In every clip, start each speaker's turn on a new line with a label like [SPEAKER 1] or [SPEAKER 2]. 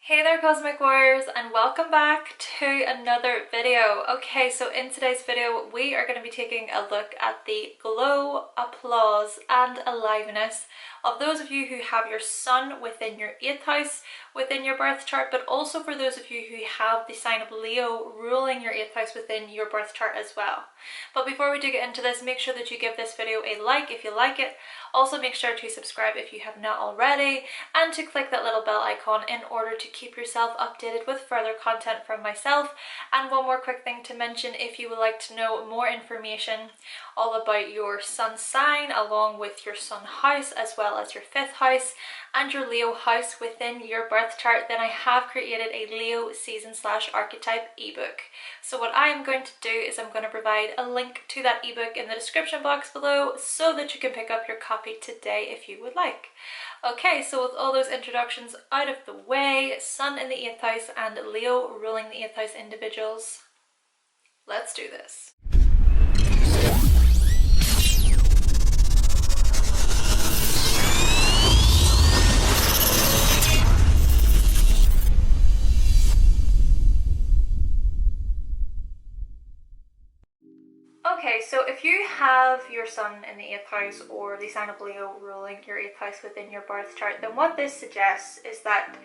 [SPEAKER 1] Hey there Cosmic Warriors, and welcome back to another video. Okay, so in today's video we are going to be taking a look at the glow, applause and aliveness of those of you who have your sun within your 8th house within your birth chart, but also for those of you who have the sign of Leo ruling your 8th house within your birth chart as well. But before we do get into this, make sure that you give this video a like if you like it. Also make sure to subscribe if you have not already, and to click that little bell icon in order to keep yourself updated with further content from myself. And one more quick thing to mention, if you would like to know more information all about your sun sign along with your sun house as well as your 5th house and your Leo house within your birth chart, then I have created a Leo season/archetype ebook. So what I am going to do is I'm going to provide a link to that ebook in the description box below so that you can pick up your copy today if you would like. Okay, so with all those introductions out of the way, Sun in the 8th house and Leo ruling the 8th house individuals, let's do this. Okay, so if you have your sun in the 8th house or the sign of Leo ruling your 8th house within your birth chart, then what this suggests is that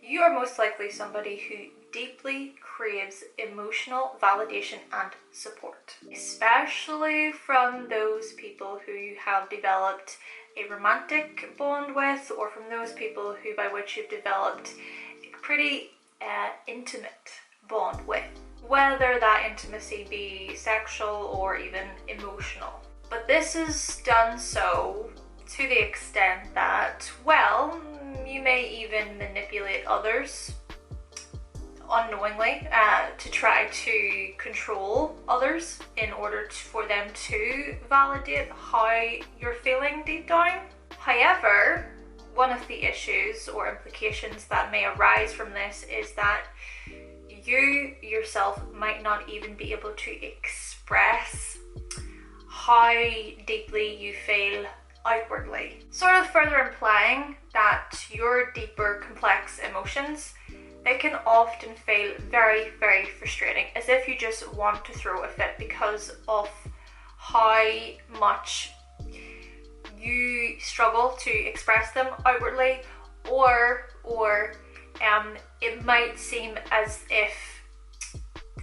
[SPEAKER 1] you are most likely somebody who deeply craves emotional validation and support, especially from those people who you have developed a romantic bond with, or from those people who by which you've developed a pretty intimate bond with, whether that intimacy be sexual or even emotional. But this is done so to the extent that, well, you may even manipulate others unknowingly to try to control others in order for them to validate how you're feeling deep down. However, one of the issues or implications that may arise from this is that you yourself might not even be able to express how deeply you feel outwardly, sort of further implying that your deeper complex emotions, they can often feel very, very frustrating, as if you just want to throw a fit because of how much you struggle to express them outwardly, or it might seem as if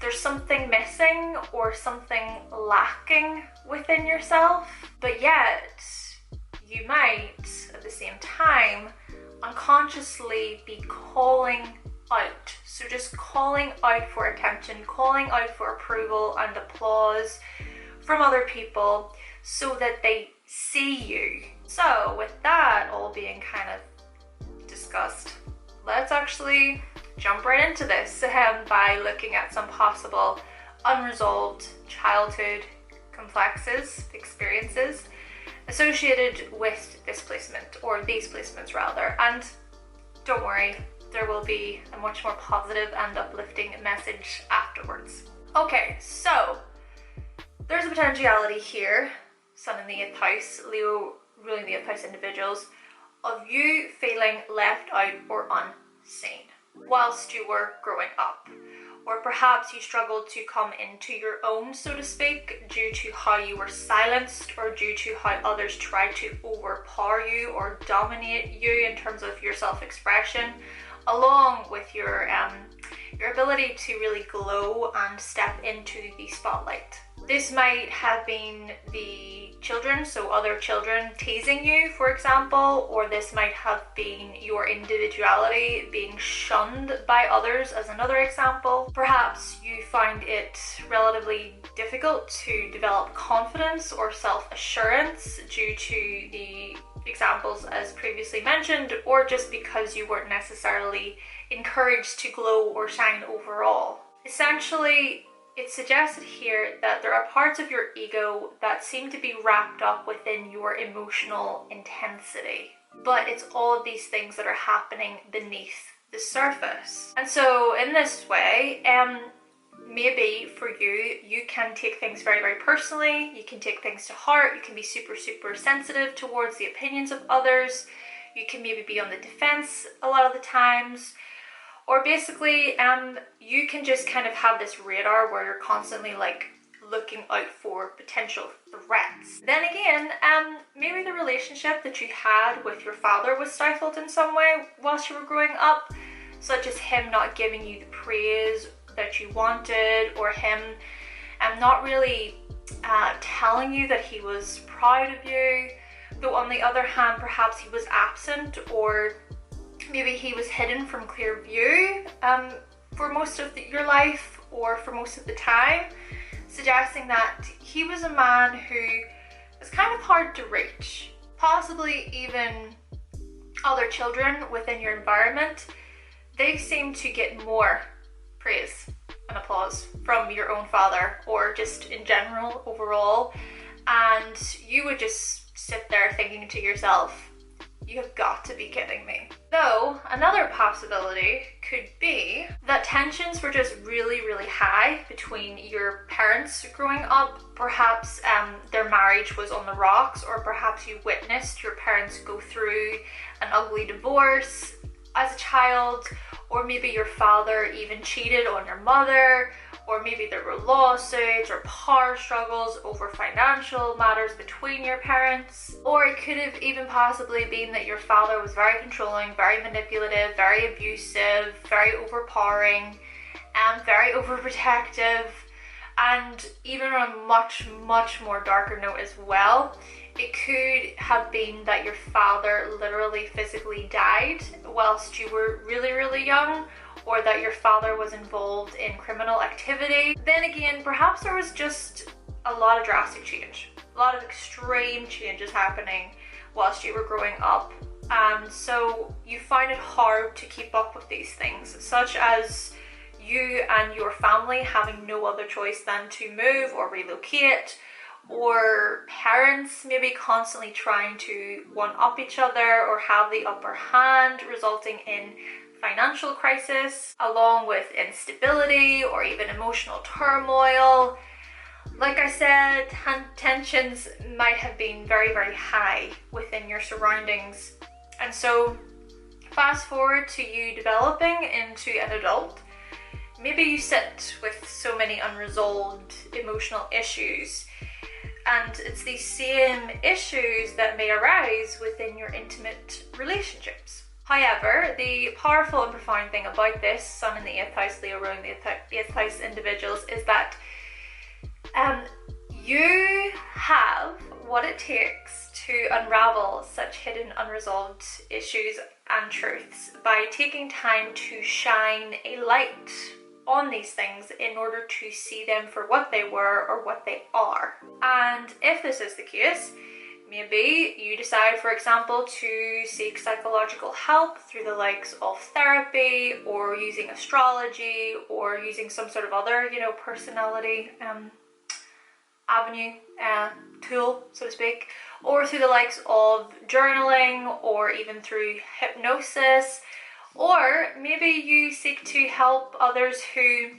[SPEAKER 1] there's something missing or something lacking within yourself, but yet you might at the same time unconsciously be calling out. So just calling out for attention, calling out for approval and applause from other people so that they see you. So with that all being kind of discussed, let's actually jump right into this by looking at some possible unresolved childhood complexes, experiences associated with this placement, or these placements rather. And don't worry, there will be a much more positive and uplifting message afterwards. Okay, so there's a potentiality here, Sun in the 8th house, Leo ruling the 8th house individuals, of you feeling left out or unseen whilst you were growing up. Or perhaps you struggled to come into your own, so to speak, due to how you were silenced, or due to how others tried to overpower you or dominate you in terms of your self-expression, along with your ability to really glow and step into the spotlight. This might have been the children, so other children teasing you, for example, or this might have been your individuality being shunned by others as another example. Perhaps you find it relatively difficult to develop confidence or self-assurance due to the examples as previously mentioned, or just because you weren't necessarily encouraged to glow or shine overall. Essentially, it's suggested here that there are parts of your ego that seem to be wrapped up within your emotional intensity, but it's all of these things that are happening beneath the surface. And so in this way, maybe for you, you can take things very, very personally, you can take things to heart, you can be super, super sensitive towards the opinions of others, you can maybe be on the defense a lot of the times, Or basically, you can just kind of have this radar where you're constantly like looking out for potential threats. Then again, maybe the relationship that you had with your father was stifled in some way whilst you were growing up, such as him not giving you the praise that you wanted, or him not really telling you that he was proud of you. Though on the other hand, perhaps he was absent, or maybe he was hidden from clear view for most of your life, or for most of the time, suggesting that he was a man who was kind of hard to reach. Possibly even other children within your environment, they seem to get more praise and applause from your own father, or just in general, overall, and you would just sit there thinking to yourself, you have got to be kidding me. Though, another possibility could be that tensions were just really, really high between your parents growing up. Perhaps their marriage was on the rocks, or perhaps you witnessed your parents go through an ugly divorce as a child, or maybe your father even cheated on your mother, or maybe there were lawsuits or power struggles over financial matters between your parents. Or it could have even possibly been that your father was very controlling, very manipulative, very abusive, very overpowering, and very overprotective. And even on a much, much more darker note as well, it could have been that your father literally physically died whilst you were really, really young, or that your father was involved in criminal activity. Then again, perhaps there was just a lot of drastic change, a lot of extreme changes happening whilst you were growing up. And so you find it hard to keep up with these things, such as you and your family having no other choice than to move or relocate, or parents maybe constantly trying to one-up each other or have the upper hand, resulting in financial crisis, along with instability or even emotional turmoil. Like I said, tensions might have been very, very high within your surroundings. And so fast forward to you developing into an adult, maybe you sit with so many unresolved emotional issues, and it's these same issues that may arise within your intimate relationships. However, the powerful and profound thing about this Sun in the 8th house, Leo ruling the 8th house individuals, is that you have what it takes to unravel such hidden, unresolved issues and truths by taking time to shine a light on these things in order to see them for what they were or what they are. And if this is the case, maybe you decide, for example, to seek psychological help through the likes of therapy, or using astrology, or using some sort of other, personality avenue, tool, so to speak, or through the likes of journaling, or even through hypnosis. Or maybe you seek to help others who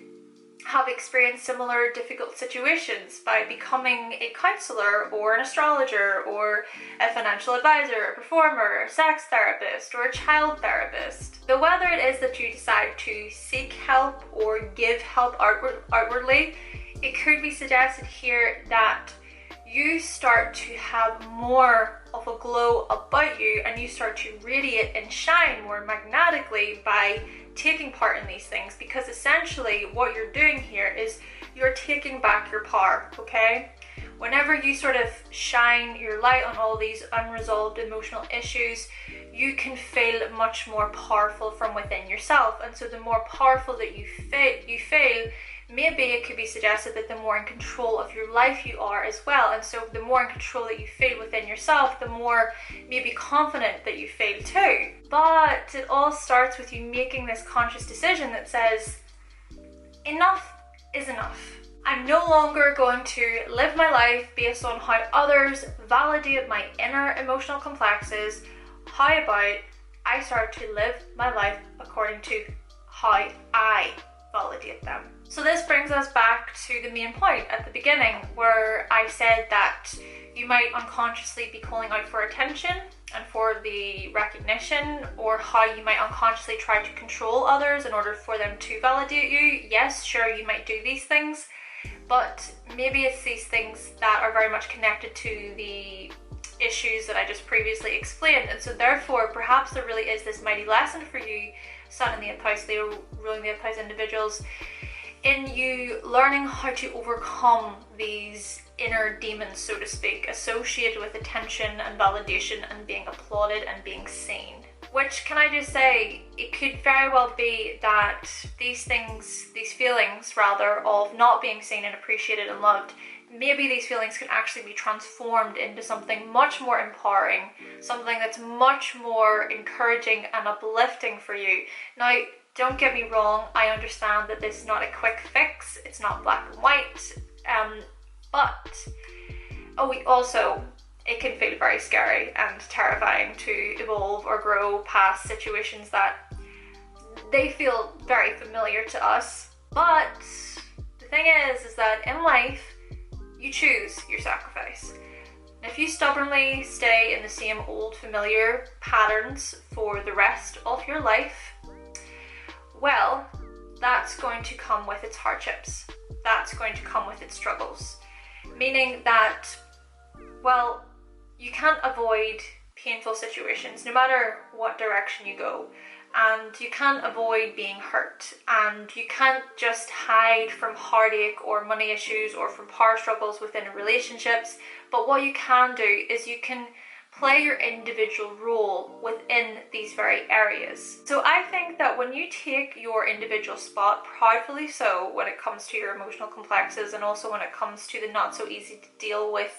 [SPEAKER 1] have experienced similar difficult situations by becoming a counselor, or an astrologer, or a financial advisor, a performer, a sex therapist, or a child therapist. Though whether it is that you decide to seek help or give help outwardly, it could be suggested here that you start to have more of a glow about you, and you start to radiate and shine more magnetically by taking part in these things, because essentially what you're doing here is you're taking back your power, okay? Whenever you sort of shine your light on all these unresolved emotional issues, you can feel much more powerful from within yourself. And so the more powerful that you feel, maybe it could be suggested that the more in control of your life you are as well. And so the more in control that you feel within yourself, the more maybe confident that you feel too. But it all starts with you making this conscious decision that says, enough is enough. I'm no longer going to live my life based on how others validate my inner emotional complexes. How about I start to live my life according to how I validate them? So this brings us back to the main point at the beginning, where I said that you might unconsciously be calling out for attention and for the recognition, or how you might unconsciously try to control others in order for them to validate you. Yes, sure, you might do these things, but maybe it's these things that are very much connected to the issues that I just previously explained. And so therefore, perhaps there really is this mighty lesson for you, Sun in the 8th house, Leo ruling the 8th house individuals, in you learning how to overcome these inner demons, so to speak, associated with attention and validation and being applauded and being seen. Which, can I just say, it could very well be that these feelings rather, of not being seen and appreciated and loved, maybe these feelings can actually be transformed into something much more empowering, something that's much more encouraging and uplifting for you. Now, don't get me wrong, I understand that this is not a quick fix, it's not black and white, but it can feel very scary and terrifying to evolve or grow past situations that they feel very familiar to us. But the thing is that in life, you choose your sacrifice. And if you stubbornly stay in the same old familiar patterns for the rest of your life, well, that's going to come with its hardships. That's going to come with its struggles. Meaning that, well, you can't avoid painful situations no matter what direction you go. And you can't avoid being hurt. And you can't just hide from heartache or money issues or from power struggles within relationships. But what you can do is you can play your individual role within these very areas. So I think that when you take your individual spot, proudly so, when it comes to your emotional complexes, and also when it comes to the not so easy to deal with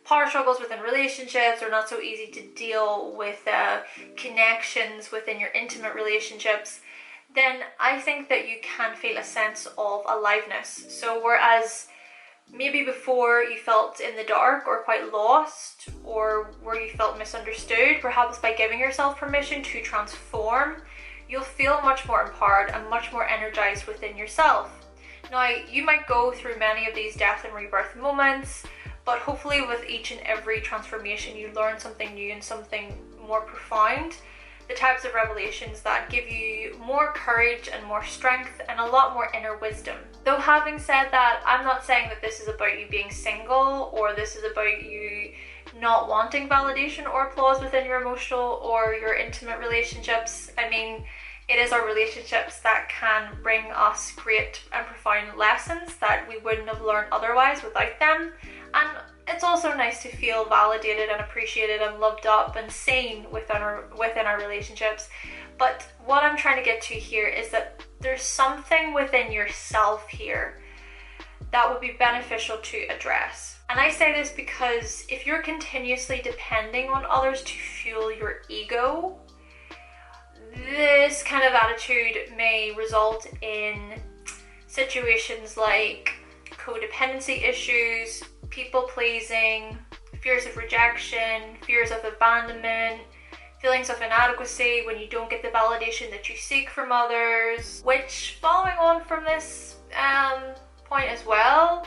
[SPEAKER 1] power struggles within relationships, or not so easy to deal with connections within your intimate relationships, then I think that you can feel a sense of aliveness. So whereas maybe before you felt in the dark or quite lost, or where you felt misunderstood, perhaps by giving yourself permission to transform, you'll feel much more empowered and much more energized within yourself. Now, you might go through many of these death and rebirth moments, but hopefully with each and every transformation you learn something new and something more profound. The types of revelations that give you more courage and more strength and a lot more inner wisdom. Though having said that, I'm not saying that this is about you being single, or this is about you not wanting validation or applause within your emotional or your intimate relationships. I mean, it is our relationships that can bring us great and profound lessons that we wouldn't have learned otherwise without them. And it's also nice to feel validated and appreciated and loved up and seen within our relationships. But what I'm trying to get to here is that there's something within yourself here that would be beneficial to address. And I say this because if you're continuously depending on others to fuel your ego, this kind of attitude may result in situations like codependency issues, people pleasing, fears of rejection, fears of abandonment, feelings of inadequacy when you don't get the validation that you seek from others. Which, following on from this point as well,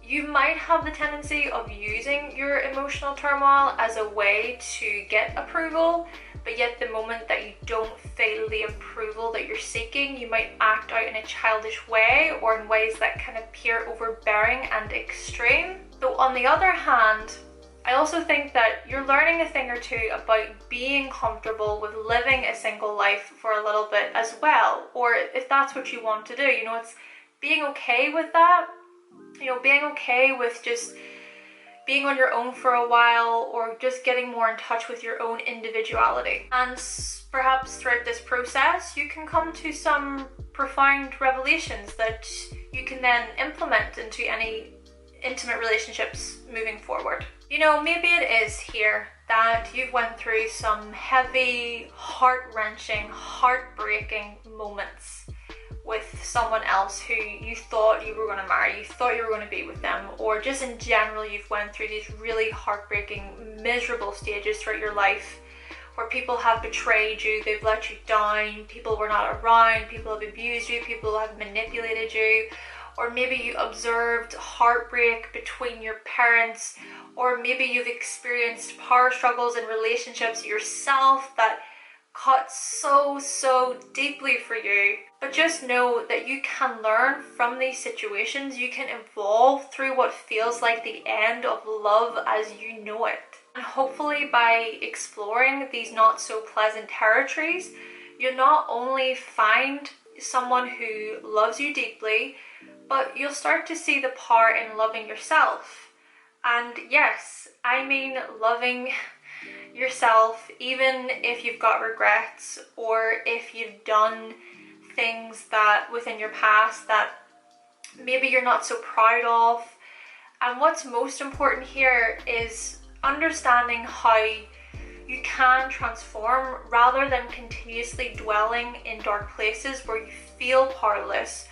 [SPEAKER 1] you might have the tendency of using your emotional turmoil as a way to get approval, but yet the moment that you don't feel the approval that you're seeking, you might act out in a childish way or in ways that can appear overbearing and extreme. Though on the other hand, I also think that you're learning a thing or two about being comfortable with living a single life for a little bit as well, or if that's what you want to do, you know, it's being okay with that, you know, being okay with just being on your own for a while, or just getting more in touch with your own individuality. And perhaps throughout this process, you can come to some profound revelations that you can then implement into any intimate relationships moving forward. You know, maybe it is here that you've went through some heavy, heart-wrenching, heartbreaking moments with someone else who you thought you were going to marry, you thought you were going to be with them, or just in general you've went through these really heartbreaking, miserable stages throughout your life where people have betrayed you, they've let you down, people were not around, people have abused you, people have manipulated you, or maybe you observed heartbreak between your parents, or maybe you've experienced power struggles in relationships yourself that cut so deeply for you. But just know that you can learn from these situations. You can evolve through what feels like the end of love as you know it. And hopefully by exploring these not so pleasant territories, you'll not only find someone who loves you deeply, but you'll start to see the power in loving yourself. And yes, I mean loving yourself, even if you've got regrets, or if you've done things that within your past that maybe you're not so proud of. And what's most important here is understanding how you can transform rather than continuously dwelling in dark places where you feel powerless,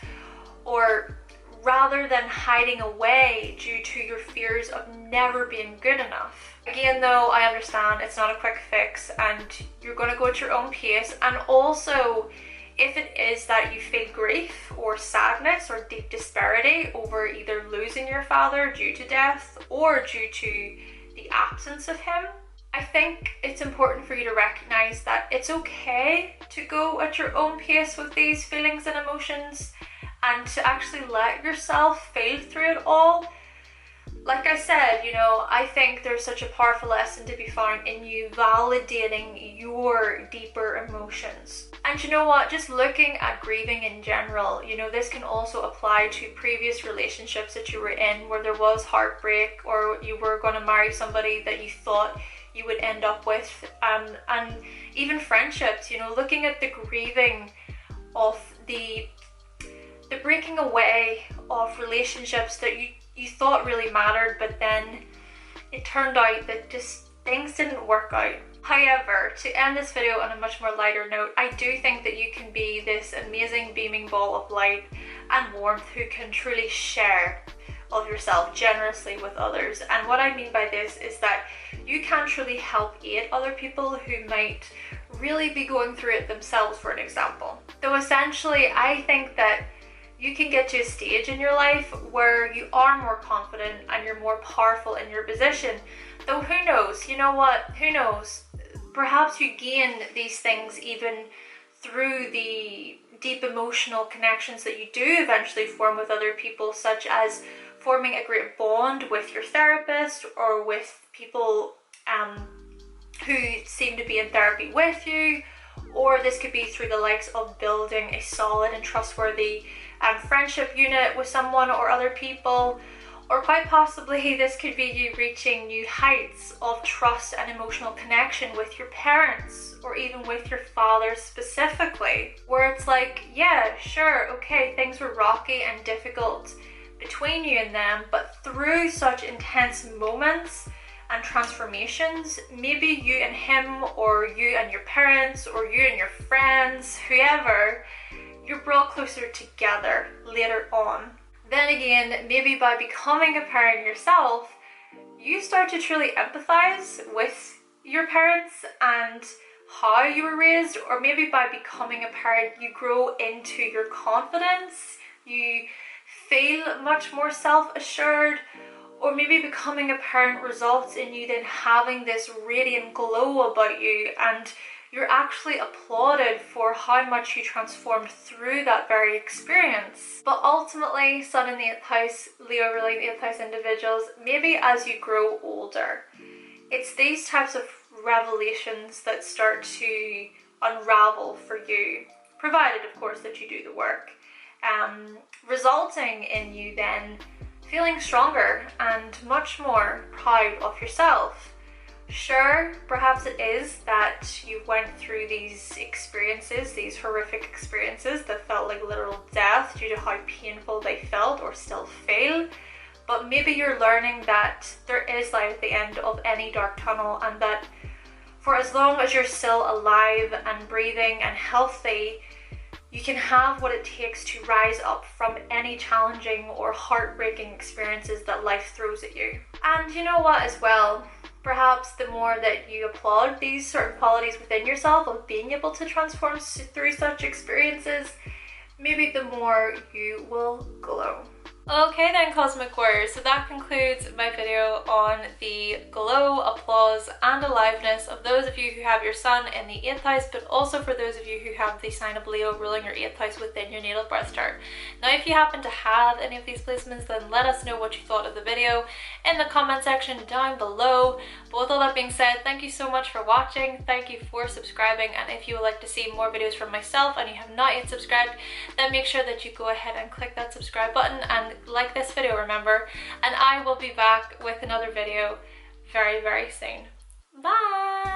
[SPEAKER 1] or rather than hiding away due to your fears of never being good enough. Again though, I understand it's not a quick fix and you're going to go at your own pace. And also, if it is that you feel grief or sadness or deep disparity over either losing your father due to death or due to the absence of him, I think it's important for you to recognize that it's okay to go at your own pace with these feelings and emotions, and to actually let yourself feel through it all. Like I said, you know, I think there's such a powerful lesson to be found in you validating your deeper emotions. And you know what, just looking at grieving in general, you know, this can also apply to previous relationships that you were in where there was heartbreak, or you were going to marry somebody that you thought you would end up with, and even friendships, you know, looking at the grieving of the breaking away of relationships that you thought really mattered, but then it turned out that just things didn't work out. However, to end this video on a much more lighter note, I do think that you can be this amazing beaming ball of light and warmth who can truly share of yourself generously with others. And what I mean by this is that you can truly help aid other people who might really be going through it themselves, for an example. So essentially, I think that you can get to a stage in your life where you are more confident and you're more powerful in your position. Though who knows, you know what, who knows, perhaps you gain these things even through the deep emotional connections that you do eventually form with other people, such as forming a great bond with your therapist or with people who seem to be in therapy with you. Or this could be through the likes of building a solid and trustworthy friendship unit with someone or other people. Or quite possibly this could be you reaching new heights of trust and emotional connection with your parents, or even with your father specifically, where it's like, yeah, sure, okay, things were rocky and difficult between you and them, but through such intense moments and transformations, maybe you and him, or you and your parents, or you and your friends, whoever, you're brought closer together later on. Then again, maybe by becoming a parent yourself, you start to truly empathize with your parents and how you were raised, or maybe by becoming a parent, you grow into your confidence, you feel much more self-assured, or maybe becoming a parent results in you then having this radiant glow about you, and you're actually applauded for how much you transformed through that very experience. But ultimately, Sun in the 8th house, Leo ruling the 8th house individuals, maybe as you grow older, it's these types of revelations that start to unravel for you, provided of course that you do the work, resulting in you then feeling stronger and much more proud of yourself. Sure, perhaps it is that you went through these experiences, these horrific experiences that felt like literal death due to how painful they felt or still feel, but maybe you're learning that there is light at the end of any dark tunnel, and that for as long as you're still alive and breathing and healthy, you can have what it takes to rise up from any challenging or heartbreaking experiences that life throws at you. And you know what as well, perhaps the more that you applaud these certain qualities within yourself of being able to transform through such experiences, maybe the more you will glow. Okay then, Cosmic Warriors, so that concludes my video on the glow, applause and aliveness of those of you who have your sun in the 8th house, but also for those of you who have the sign of Leo ruling your 8th house within your natal birth chart. Now if you happen to have any of these placements, then let us know what you thought of the video in the comment section down below. But with all that being said, thank you so much for watching, thank you for subscribing, and if you would like to see more videos from myself and you have not yet subscribed, then make sure that you go ahead and click that subscribe button and like this video, remember, and I will be back with another video very, very soon. Bye!